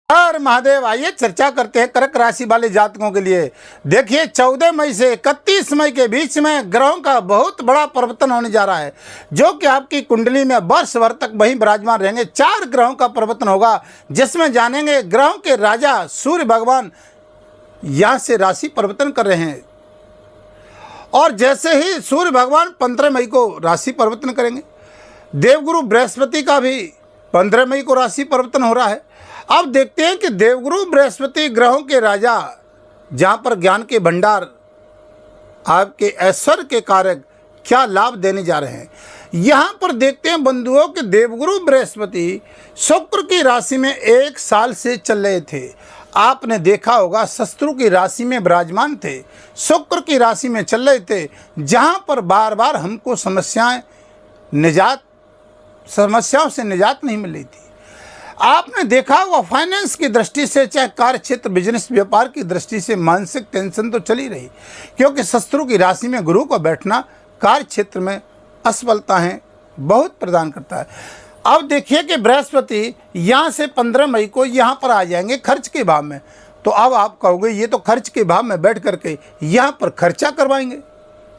हर महादेव। आइए चर्चा करते हैं कर्क राशि वाले जातकों के लिए। देखिए 14 मई से 31 मई के बीच में ग्रहों का बहुत बड़ा परिवर्तन होने जा रहा है, जो कि आपकी कुंडली में वर्ष भर तक वहीं विराजमान रहेंगे। 4 ग्रहों का परिवर्तन होगा, जिसमें जानेंगे ग्रहों के राजा सूर्य भगवान यहाँ से राशि परिवर्तन कर रहे हैं, और जैसे ही सूर्य भगवान 15 मई को राशि परिवर्तन करेंगे, देवगुरु बृहस्पति का भी 15 मई को राशि परिवर्तन हो रहा है। अब देखते हैं कि देवगुरु बृहस्पति ग्रहों के राजा, जहाँ पर ज्ञान के भंडार, आपके ऐश्वर्य के कारक, क्या लाभ देने जा रहे हैं। यहाँ पर देखते हैं बंधुओं कि देवगुरु बृहस्पति शुक्र की राशि में 1 साल से चल रहे थे। आपने देखा होगा शत्रु की राशि में विराजमान थे, शुक्र की राशि में चल रहे थे, जहाँ पर बार बार हमको समस्याओं से निजात नहीं मिल रही थी। आपने देखा होगा फाइनेंस की दृष्टि से, चाहे कार्य क्षेत्र, बिजनेस, व्यापार की दृष्टि से मानसिक टेंशन तो चली रही, क्योंकि शत्रु की राशि में गुरु का बैठना कार्य क्षेत्र में असफलताएं बहुत प्रदान करता है। अब देखिए कि बृहस्पति यहाँ से 15 मई को यहाँ पर आ जाएंगे खर्च के भाव में। तो अब आप कहोगे ये तो खर्च के भाव में बैठ करके यहाँ पर खर्चा करवाएंगे,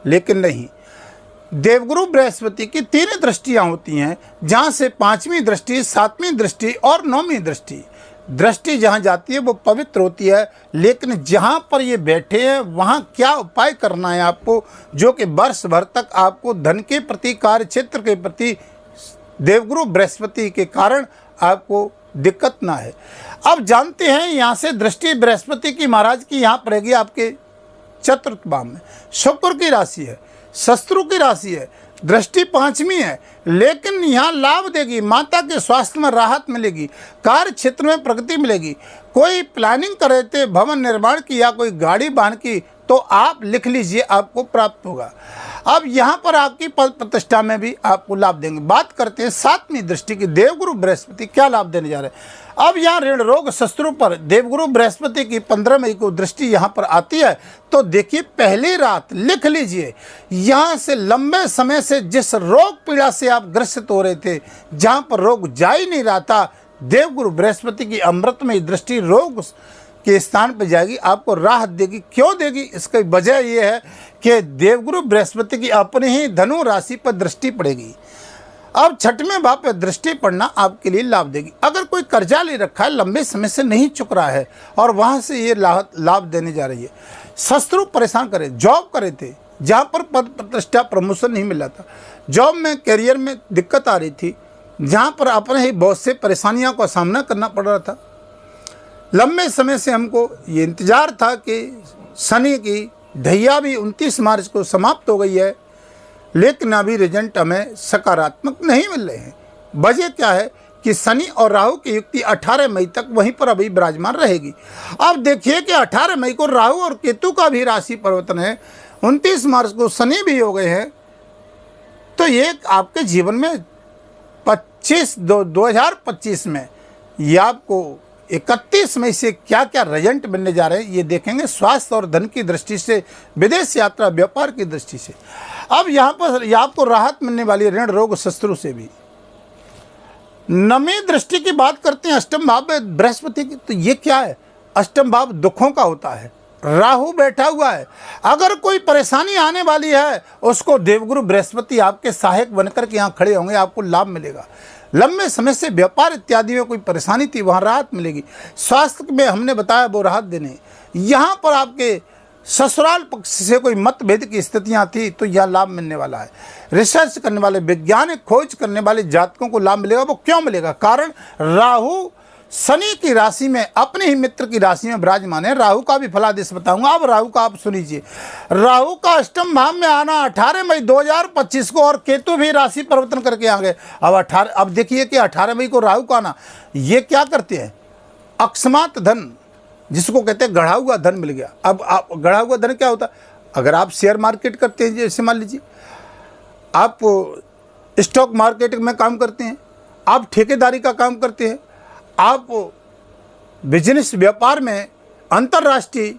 लेकिन नहीं। देवगुरु बृहस्पति की 3 दृष्टियाँ होती हैं, जहाँ से 5वीं दृष्टि, 7वीं दृष्टि और 9वीं दृष्टि जहाँ जाती है वो पवित्र होती है। लेकिन जहाँ पर ये बैठे हैं वहाँ क्या उपाय करना है आपको, जो कि वर्ष भर तक आपको धन के प्रति, कार्य क्षेत्र के प्रति देवगुरु बृहस्पति के कारण आपको दिक्कत ना है। अब जानते हैं यहाँ से दृष्टि बृहस्पति की महाराज की यहाँ पड़ेगी आपके चतुर्थ भाव में। शुक्र की राशि है, शत्रु की राशि है, दृष्टि 5वीं है, लेकिन यहाँ लाभ देगी। माता के स्वास्थ्य में राहत मिलेगी, कार्य क्षेत्र में प्रगति मिलेगी। कोई प्लानिंग कर रहे थे भवन निर्माण की या कोई गाड़ी वाहन की, तो आप लिख लीजिए, आपको प्राप्त होगा। अब यहाँ पर आपकी पद प्रतिष्ठा में भी आपको लाभ देंगे। बात करते हैं 7वीं दृष्टि की, देवगुरु बृहस्पति क्या लाभ देने जा रहे हैं। अब यहाँ ऋण रोग शत्रु पर देवगुरु बृहस्पति की 15 मई को दृष्टि यहाँ पर आती है, तो देखिए पहली रात लिख लीजिए, यहाँ से लंबे समय से जिस रोग पीड़ा से आप ग्रसित हो रहे थे, जहाँ पर रोग जा ही नहीं रहा था, देवगुरु बृहस्पति की अमृतमयी दृष्टि रोग के स्थान पर जाएगी, आपको राहत देगी। क्यों देगी? इसकी वजह यह है कि देवगुरु बृहस्पति की अपनी ही धनु राशि पर दृष्टि पड़ेगी। अब 6वें भाव पर दृष्टि पड़ना आपके लिए लाभ देगी। अगर कोई कर्जा ले रखा है, लंबे समय से नहीं चुक रहा है और वहाँ से ये लाभ देने जा रही है। शत्रु परेशान करे, जॉब करे थे जहाँ पर पद प्रतिष्ठा प्रमोशन नहीं मिला था, जॉब में करियर में दिक्कत आ रही थी, जहाँ पर अपने ही बहुत से परेशानियों का सामना करना पड़ रहा था। लंबे समय से हमको ये इंतज़ार था कि शनि की ढैया भी 29 मार्च को समाप्त हो गई है, लेकिन अभी रिजल्ट हमें सकारात्मक नहीं मिल रहे हैं। वजह क्या है कि शनि और राहु की युक्ति 18 मई तक वहीं पर अभी विराजमान रहेगी। अब देखिए कि 18 मई को राहु और केतु का भी राशि परिवर्तन है, 29 मार्च को शनि भी हो गए हैं। तो ये आपके जीवन में 2025 में ये आपको 31 मई से क्या क्या रिजल्ट बनने जा रहे हैं ये देखेंगे, स्वास्थ्य और धन की दृष्टि से, विदेश यात्रा, व्यापार की दृष्टि से। अब यहाँ पर आपको राहत मिलने वाली है ऋण रोग शत्रु से भी। 9वीं दृष्टि की बात करते हैं अष्टम भाव में बृहस्पति की, तो ये क्या है? अष्टम भाव दुखों का होता है, राहु बैठा हुआ है। अगर कोई परेशानी आने वाली है, उसको देवगुरु बृहस्पति आपके सहायक बनकर के यहाँ खड़े होंगे, आपको लाभ मिलेगा। लंबे समय से व्यापार इत्यादि में कोई परेशानी थी, वहाँ राहत मिलेगी। स्वास्थ्य में हमने बताया वो राहत देने। यहाँ पर आपके ससुराल पक्ष से कोई मतभेद की स्थितियाँ थी, तो यह लाभ मिलने वाला है। रिसर्च करने वाले, वैज्ञानिक खोज करने वाले जातकों को लाभ मिलेगा। वो क्यों मिलेगा? कारण राहु शनि की राशि में, अपने ही मित्र की राशि में विराजमान है। राहु का भी फलादेश बताऊंगा। अब राहु का आप सुनिए, राहु का अष्टम भाव में आना 18 मई 2025 को, और केतु भी राशि परिवर्तन करके आ गए। अब देखिए कि 18 मई को राहु का आना, ये क्या करते हैं? अकस्मात धन, जिसको कहते हैं गढ़ा हुआ धन मिल गया। अब आप गढ़ा हुआ धन क्या होता है? अगर आप शेयर मार्केट करते हैं, जैसे मान लीजिए आप स्टॉक मार्केट में काम करते हैं, आप ठेकेदारी का काम करते हैं, आप बिजनेस व्यापार में अंतर्राष्ट्रीय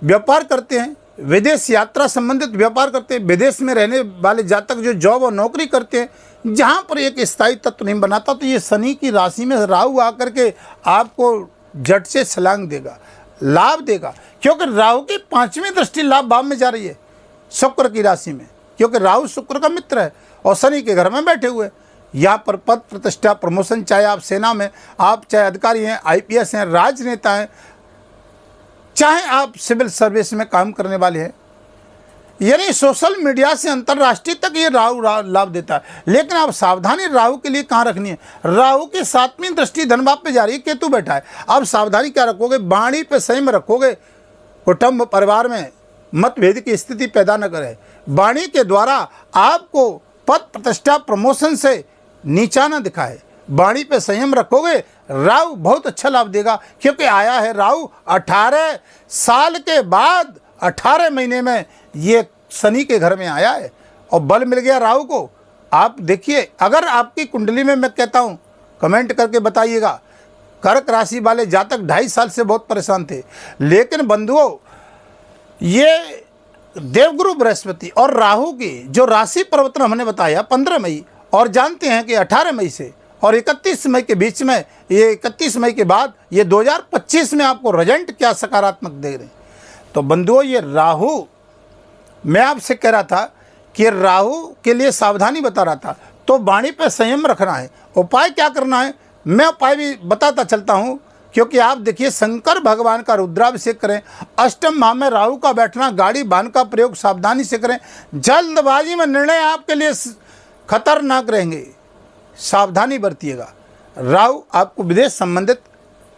व्यापार करते हैं, विदेश यात्रा संबंधित व्यापार करते हैं, विदेश में रहने वाले जातक जो जॉब और नौकरी करते हैं, जहाँ पर एक स्थायी तत्व नहीं बनाता, तो ये शनि की राशि में राहु आकर के आपको झट से छलांग देगा, लाभ देगा, क्योंकि राहु की 5वीं दृष्टि लाभ भाव में जा रही है शुक्र की राशि में, क्योंकि राहु शुक्र का मित्र है और शनि के घर में बैठे हुए। यहाँ पर पद प्रतिष्ठा प्रमोशन, चाहे आप सेना में, आप चाहे अधिकारी हैं, आईपीएस हैं, राजनेता हैं, चाहे आप सिविल सर्विस में काम करने वाले हैं, यानी सोशल मीडिया से अंतर्राष्ट्रीय तक ये राहु लाभ देता है। लेकिन आप सावधानी राहु के लिए कहाँ रखनी है? राहु की 7वीं दृष्टि धन भाव पे जा रही है, केतु बैठा है। अब सावधानी क्या रखोगे? वाणी पे संयम रखोगे, कुटुंब परिवार में मतभेद की स्थिति पैदा न करे। वाणी के द्वारा आपको पद प्रतिष्ठा प्रमोशन से नीचा न दिखाए। वाणी पे संयम रखोगे, राहु बहुत अच्छा लाभ देगा, क्योंकि आया है राहु 18 साल के बाद, 18 महीने में ये शनि के घर में आया है और बल मिल गया राहु को। आप देखिए, अगर आपकी कुंडली में, मैं कहता हूँ कमेंट करके बताइएगा, कर्क राशि वाले जातक 2.5 साल से बहुत परेशान थे, लेकिन बंधुओं ये देवगुरु बृहस्पति और राहु की जो राशि परिवर्तन हमने बताया 15 मई, और जानते हैं कि 18 मई से और 31 मई के बीच में, ये 31 मई के बाद ये 2025 में आपको रिजल्ट क्या सकारात्मक दे रहे हैं। तो बंधुओं ये राहु, मैं आपसे कह रहा था कि राहु के लिए सावधानी बता रहा था, तो वाणी पर संयम रखना है। उपाय क्या करना है मैं उपाय भी बताता चलता हूँ, क्योंकि आप देखिए शंकर भगवान का रुद्राभिषेक करें। अष्टम भाव में राहु का बैठना, गाड़ी वाहन का प्रयोग सावधानी से करें। जल्दबाजी में निर्णय आपके लिए खतरनाक रहेंगे, सावधानी बरतिएगा। राहु आपको विदेश संबंधित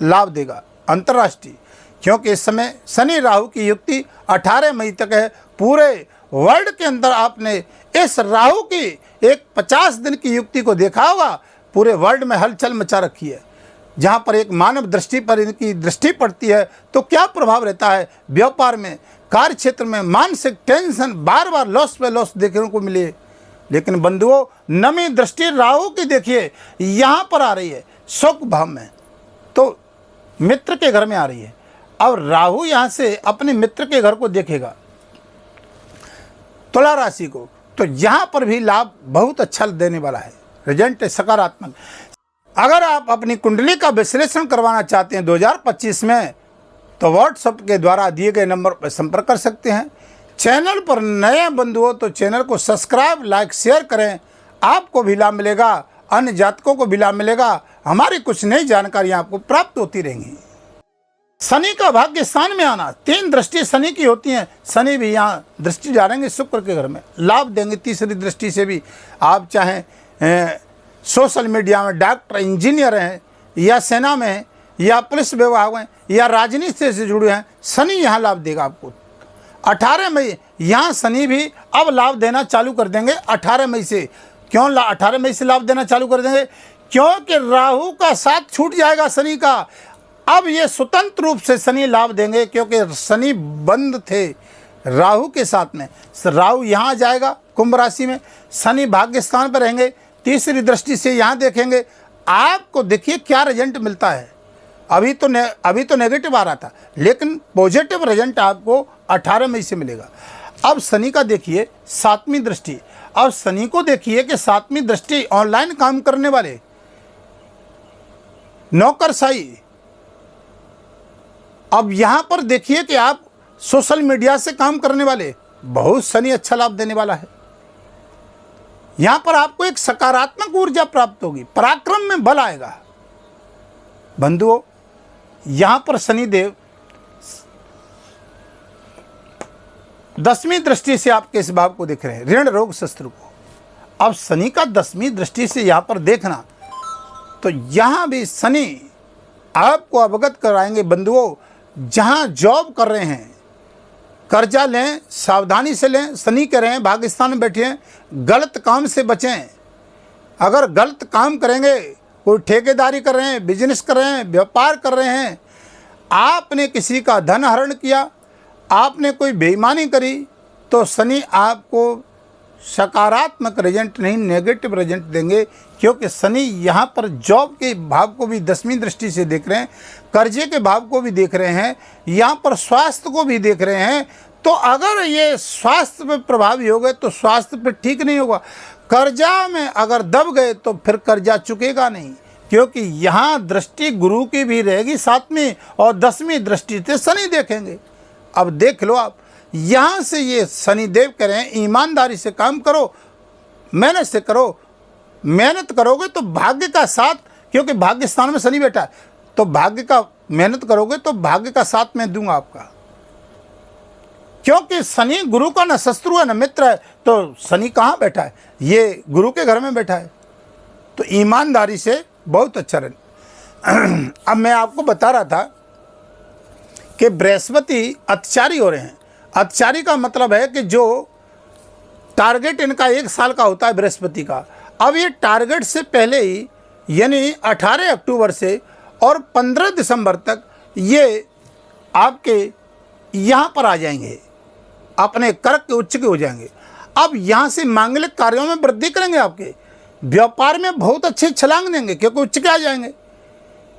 लाभ देगा, अंतर्राष्ट्रीय, क्योंकि इस समय शनि राहु की युक्ति 18 मई तक है। पूरे वर्ल्ड के अंदर आपने इस राहु की एक 50 दिन की युक्ति को देखा होगा। पूरे वर्ल्ड में हलचल मचा रखी है। जहाँ पर एक मानव दृष्टि पर इनकी दृष्टि पड़ती है तो क्या प्रभाव रहता है व्यापार में, कार्य क्षेत्र में, मानसिक टेंशन, बार बार लॉस पे लॉस देखने को मिले। लेकिन बंधुओं नवी दृष्टि राहु की देखिए यहाँ पर आ रही है सुख भाव में, तो मित्र के घर में आ रही है। अब राहु यहाँ से अपने मित्र के घर को देखेगा, तुला राशि को, तो यहाँ पर भी लाभ बहुत अच्छा देने वाला है, रिजल्ट सकारात्मक। अगर आप अपनी कुंडली का विश्लेषण करवाना चाहते हैं 2025 में, तो व्हाट्सएप के द्वारा दिए गए नंबर पर संपर्क कर सकते हैं। चैनल पर नए बंधुओं तो चैनल को सब्सक्राइब, लाइक, शेयर करें, आपको भी लाभ मिलेगा, अन्य जातकों को भी लाभ मिलेगा। हमारी कुछ नई जानकारियाँ आपको प्राप्त होती रहेंगी। शनि का भाग्य स्थान में आना, 3 दृष्टि शनि की होती हैं। शनि भी यहाँ दृष्टि डालेंगे शुक्र के घर में, लाभ देंगे। तीसरी दृष्टि से भी आप चाहें सोशल मीडिया में डॉक्टर, इंजीनियर हैं, या सेना में हैं, या पुलिस विभाग में, या राजनीति से जुड़े हैं, शनि यहाँ लाभ देगा आपको। 18 मई यहाँ शनि भी अब लाभ देना चालू कर देंगे 18 मई से। क्यों 18 मई से लाभ देना चालू कर देंगे? क्योंकि राहु का साथ छूट जाएगा शनि का। अब ये स्वतंत्र रूप से शनि लाभ देंगे, क्योंकि शनि बंद थे राहु के साथ में। राहु यहाँ जाएगा कुंभ राशि में, शनि भाग्य स्थान पर रहेंगे, तीसरी दृष्टि से यहाँ देखेंगे। आपको देखिए क्या रिजल्ट मिलता है। अभी तो नेगेटिव आ रहा था, लेकिन पॉजिटिव रिजल्ट आपको 18 मई से मिलेगा। अब शनि का देखिए 7वीं दृष्टि। अब शनि को देखिए कि 7वीं दृष्टि ऑनलाइन काम करने वाले, नौकरशाही। अब यहाँ पर देखिए कि आप सोशल मीडिया से काम करने वाले, बहुत शनि अच्छा लाभ देने वाला है। यहाँ पर आपको एक सकारात्मक ऊर्जा प्राप्त होगी, पराक्रम में बल आएगा। बंधुओं यहाँ पर शनिदेव 10वीं दृष्टि से आपके इस भाव को देख रहे हैं, ऋण रोग शत्रु को। अब शनि का 10वीं दृष्टि से यहाँ पर देखना, तो यहाँ भी शनि आपको अवगत कराएंगे। बंधुओं जहाँ जॉब कर रहे हैं, कर्जा लें, सावधानी से लें। शनि कह रहे हैं भाग्यस्थान में बैठे हैं, गलत काम से बचें। अगर गलत काम करेंगे, कोई ठेकेदारी कर रहे हैं, बिजनेस कर रहे हैं, व्यापार कर रहे हैं, आपने किसी का धन हरण किया, आपने कोई बेईमानी करी, तो शनि आपको सकारात्मक रिजल्ट नहीं, नेगेटिव रिजल्ट देंगे। क्योंकि शनि यहाँ पर जॉब के भाव को भी 10वीं दृष्टि से देख रहे हैं, कर्जे के भाव को भी देख रहे हैं, यहाँ पर स्वास्थ्य को भी देख रहे हैं। तो अगर ये स्वास्थ्य पर प्रभावी हो गए तो स्वास्थ्य पर ठीक नहीं होगा। कर्जा में अगर दब गए तो फिर कर्जा चुकेगा नहीं, क्योंकि यहाँ दृष्टि गुरु की भी रहेगी 7वीं और 10वीं दृष्टि से शनि देखेंगे। अब देख लो आप, यहाँ से ये शनिदेव कह रहे हैं ईमानदारी से काम करो, मेहनत से करो, मेहनत करोगे तो भाग्य का साथ, क्योंकि भाग्य स्थान में शनि बैठा है, तो भाग्य का मेहनत करोगे तो भाग्य का साथ मैं दूंगा आपका। क्योंकि शनि गुरु का न शत्रु है न मित्र है, तो शनि कहाँ बैठा है, ये गुरु के घर में बैठा है। तो ईमानदारी से बहुत अच्छा रहे। अब मैं आपको बता रहा था कि बृहस्पति अतिचारी हो रहे हैं। अतिचारी का मतलब है कि जो टारगेट इनका 1 साल का होता है बृहस्पति का, अब ये टारगेट से पहले ही यानी 18 अक्टूबर से और 15 दिसंबर तक ये आपके यहाँ पर आ जाएंगे, अपने कर्क के उच्च के हो जाएंगे। अब यहाँ से मांगलिक कार्यों में वृद्धि करेंगे, आपके व्यापार में बहुत अच्छे छलांग देंगे क्योंकि उच्च के आ जाएंगे।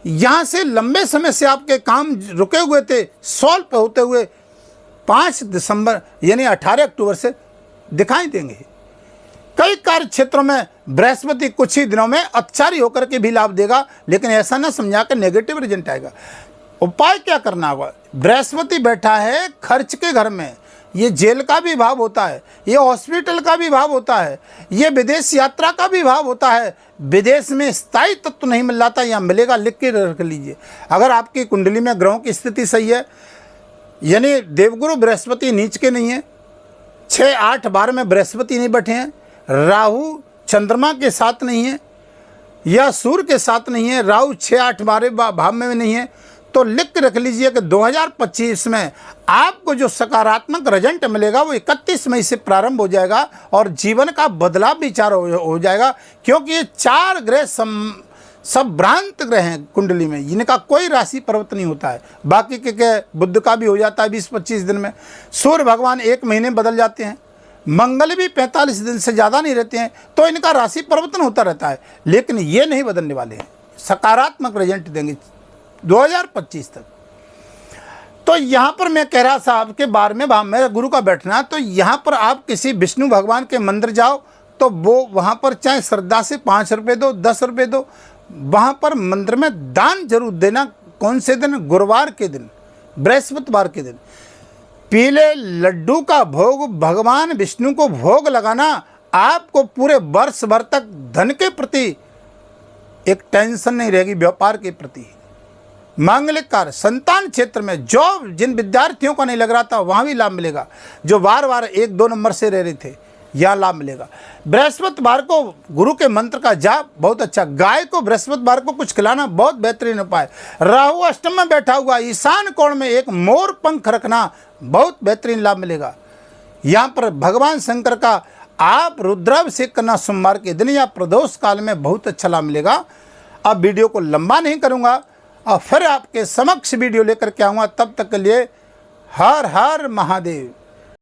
यहाँ से लंबे समय से आपके काम रुके हुए थे, सॉल्व पे होते हुए 5 दिसंबर यानी 18 अक्टूबर से दिखाई देंगे। कई कार्य क्षेत्रों में बृहस्पति कुछ ही दिनों में अतिचारी होकर के भी लाभ देगा, लेकिन ऐसा ना समझा कर नेगेटिव रिजल्ट आएगा। उपाय क्या करना होगा, बृहस्पति बैठा है खर्च के घर में, ये जेल का भी भाव होता है, ये हॉस्पिटल का भी भाव होता है, ये विदेश यात्रा का भी भाव होता है। विदेश में स्थायी तत्व नहीं मिल रहा, यहाँ मिलेगा, लिख के रख लीजिए। अगर आपकी कुंडली में ग्रहों की स्थिति सही है, यानी देवगुरु बृहस्पति नीच के नहीं है, 6, 8, 12 में बृहस्पति नहीं बैठे हैं, राहु चंद्रमा के साथ नहीं है या सूर्य के साथ नहीं है, राहु 6, 8, 12 भाव में नहीं है, तो लिख के रख लीजिए कि 2025 में आपको जो सकारात्मक रिजल्ट मिलेगा वो 31 मई से प्रारंभ हो जाएगा और जीवन का बदलाव विचार हो जाएगा। क्योंकि ये 4 ग्रह सब भ्रांत ग्रह हैं कुंडली में, इनका कोई राशि पर्वत नहीं होता है। बाकी के बुध का भी हो जाता है 20-25 दिन में, सूर्य भगवान 1 महीने बदल जाते हैं, मंगल भी 45 दिन से ज़्यादा नहीं रहते हैं, तो इनका राशि परिवर्तन होता रहता है। लेकिन ये नहीं बदलने वाले हैं, सकारात्मक रिजल्ट देंगे 2025 तक। तो यहाँ पर मैं कह रहा था आपके 12वें भाव में गुरु का बैठना, तो यहाँ पर आप किसी विष्णु भगवान के मंदिर जाओ, तो वो वहाँ पर चाहे श्रद्धा से 5 रुपये दो, 10 रुपये दो, वहाँ पर मंदिर में दान जरूर देना। कौन से दिन, गुरुवार के दिन, बृहस्पतिवार के दिन पीले लड्डू का भोग भगवान विष्णु को भोग लगाना आपको पूरे वर्ष भर तक धन के प्रति एक टेंशन नहीं रहेगी, व्यापार के प्रति, मांगलिक कार्य, संतान क्षेत्र में जॉब जिन विद्यार्थियों को नहीं लग रहा था वहाँ भी लाभ मिलेगा, जो बार बार 1-2 नंबर से रह रहे थे यह लाभ मिलेगा। बृहस्पतिवार को गुरु के मंत्र का जाप बहुत अच्छा, गाय को बृहस्पतिवार को कुछ खिलाना बहुत बेहतरीन उपाय। राहु अष्टम में बैठा हुआ ईशान कोण में एक मोर पंख रखना बहुत बेहतरीन लाभ मिलेगा। यहाँ पर भगवान शंकर का आप रुद्राभिषेक करना सोमवार के दिन या प्रदोष काल में बहुत अच्छा लाभ मिलेगा। अब वीडियो को लंबा नहीं करूँगा और फिर आपके समक्ष वीडियो लेकर के आऊँगा, तब तक के लिए हर हर महादेव।